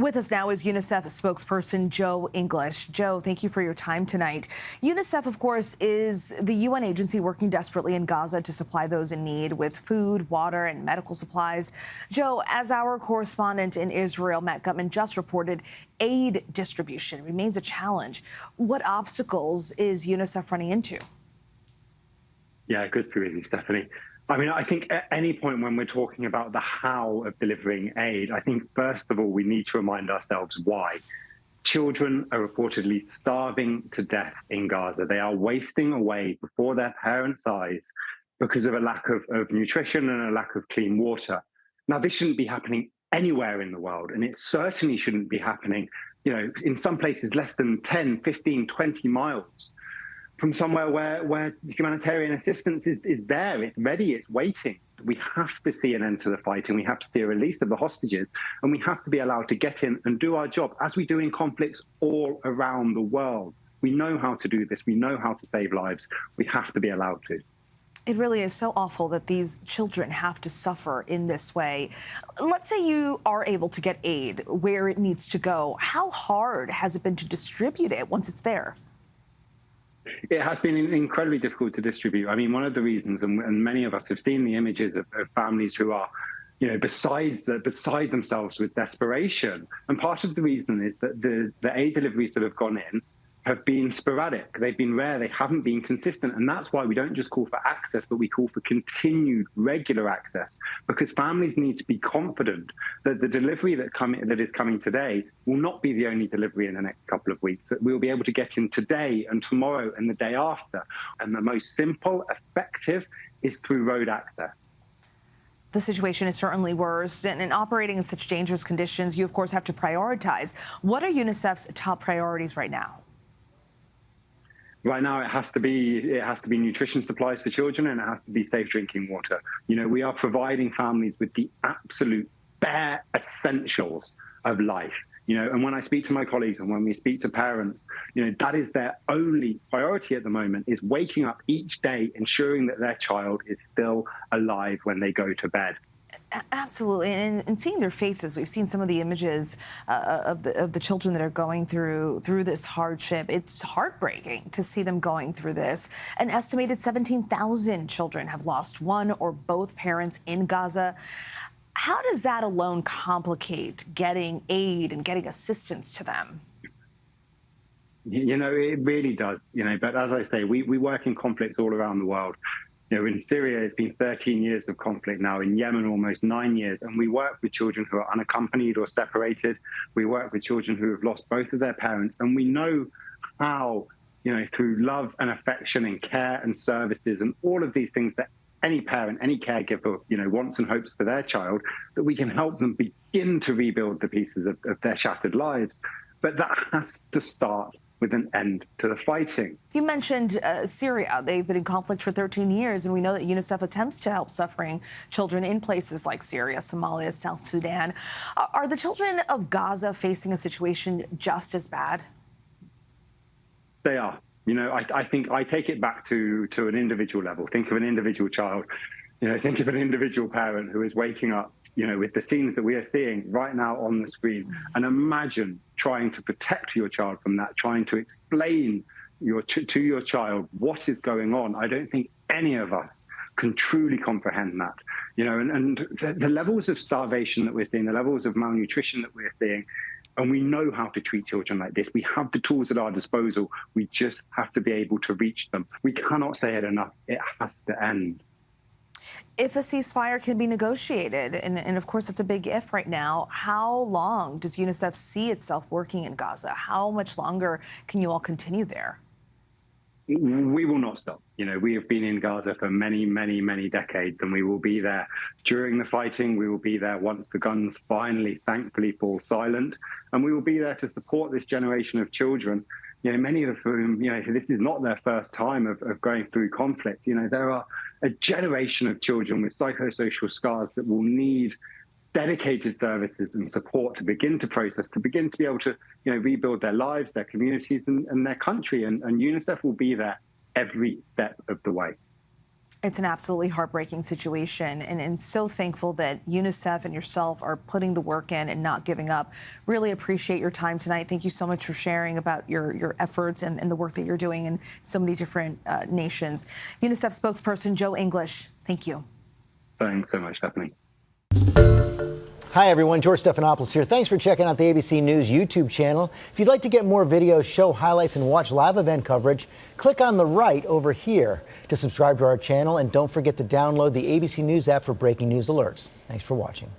With us now is UNICEF spokesperson Joe English. Joe, thank you for your time tonight. UNICEF, of course, is the UN agency working desperately in Gaza to supply those in need with food, water, and medical supplies. Joe, as our correspondent in Israel, Matt Gutman, just reported, aid distribution remains a challenge. What obstacles is UNICEF running into? Yeah, good for you, Stephanie. I mean, I think at any point when we're talking about the how of delivering aid, I think, first of all, we need to remind ourselves why. Children are reportedly starving to death in Gaza. They are wasting away before their parents' eyes because of a lack of nutrition and a lack of clean water. Now, this shouldn't be happening anywhere in the world, and it certainly shouldn't be happening, in some places less than 10, 15, 20 miles from somewhere where humanitarian assistance is there, it's ready, it's waiting. We have to see an end to the fighting. We have to see a release of the hostages, and we have to be allowed to get in and do our job, as we do in conflicts all around the world. We know how to do this. We know how to save lives. We have to be allowed to. It really is so awful that these children have to suffer in this way. Let's say you are able to get aid where it needs to go. How hard has it been to distribute it once it's there? It has been incredibly difficult to distribute. I mean, one of the reasons, and many of us have seen the images of families who are, beside themselves with desperation. And part of the reason is that the aid deliveries that have gone in have been sporadic. They've been rare. They haven't been consistent. And that's why we don't just call for access, but we call for continued regular access, because families need to be confident that the delivery that is coming today will not be the only delivery in the next couple of weeks, that we'll be able to get in today and tomorrow and the day after. And the most simple, effective is through road access. The situation is certainly worse, and in operating in such dangerous conditions, you, of course, have to prioritize. What are UNICEF's top priorities right now? Right now, it has to be nutrition supplies for children, and it has to be safe drinking water. We are providing families with the absolute bare essentials of life. And when I speak to my colleagues and when we speak to parents, that is their only priority at the moment, is waking up each day, ensuring that their child is still alive when they go to bed. Absolutely, and seeing their faces, we've seen some of the images of the children that are going through this hardship. It's heartbreaking to see them going through this. An estimated 17,000 children have lost one or both parents in Gaza. How does that alone complicate getting aid and getting assistance to them? It really does. But as I say, we work in conflicts all around the world. In Syria, it's been 13 years of conflict now. In Yemen, almost 9 years. And we work with children who are unaccompanied or separated. We work with children who have lost both of their parents. And we know how, through love and affection and care and services and all of these things that any parent, any caregiver, wants and hopes for their child, that we can help them begin to rebuild the pieces of their shattered lives. But that has to start with an end to the fighting. You mentioned Syria. They've been in conflict for 13 years, and we know that UNICEF attempts to help suffering children in places like Syria, Somalia, South Sudan. Are the children of Gaza facing a situation just as bad? They are. I think I take it back to an individual level. Think of an individual child. Think of an individual parent who is waking up, with the scenes that we are seeing right now on the screen. And imagine trying to protect your child from that, trying to explain to your child what is going on. I don't think any of us can truly comprehend that. And the levels of starvation that we're seeing, the levels of malnutrition that we're seeing, and we know how to treat children like this. We have the tools at our disposal. We just have to be able to reach them. We cannot say it enough. It has to end. If a ceasefire can be negotiated, and of course it's a big if right now, how long does UNICEF see itself working in Gaza? How much longer can you all continue there? We will not stop. We have been in Gaza for many, many, many decades, and we will be there during the fighting. We will be there once the guns finally, thankfully, fall silent. And we will be there to support this generation of children, many of whom, this is not their first time of going through conflict. There are a generation of children with psychosocial scars that will need dedicated services and support to begin to process, to begin to be able to, rebuild their lives, their communities, and their country. And UNICEF will be there every step of the way. It's an absolutely heartbreaking situation, and so thankful that UNICEF and yourself are putting the work in and not giving up. Really appreciate your time tonight. Thank you so much for sharing about your efforts and the work that you're doing in so many different nations. UNICEF spokesperson Joe English, thank you. Thanks so much, Stephanie. Hi, everyone. George Stephanopoulos here. Thanks for checking out the ABC News YouTube channel. If you'd like to get more videos, show highlights, and watch live event coverage, click on the right over here to subscribe to our channel. And don't forget to download the ABC News app for breaking news alerts. Thanks for watching.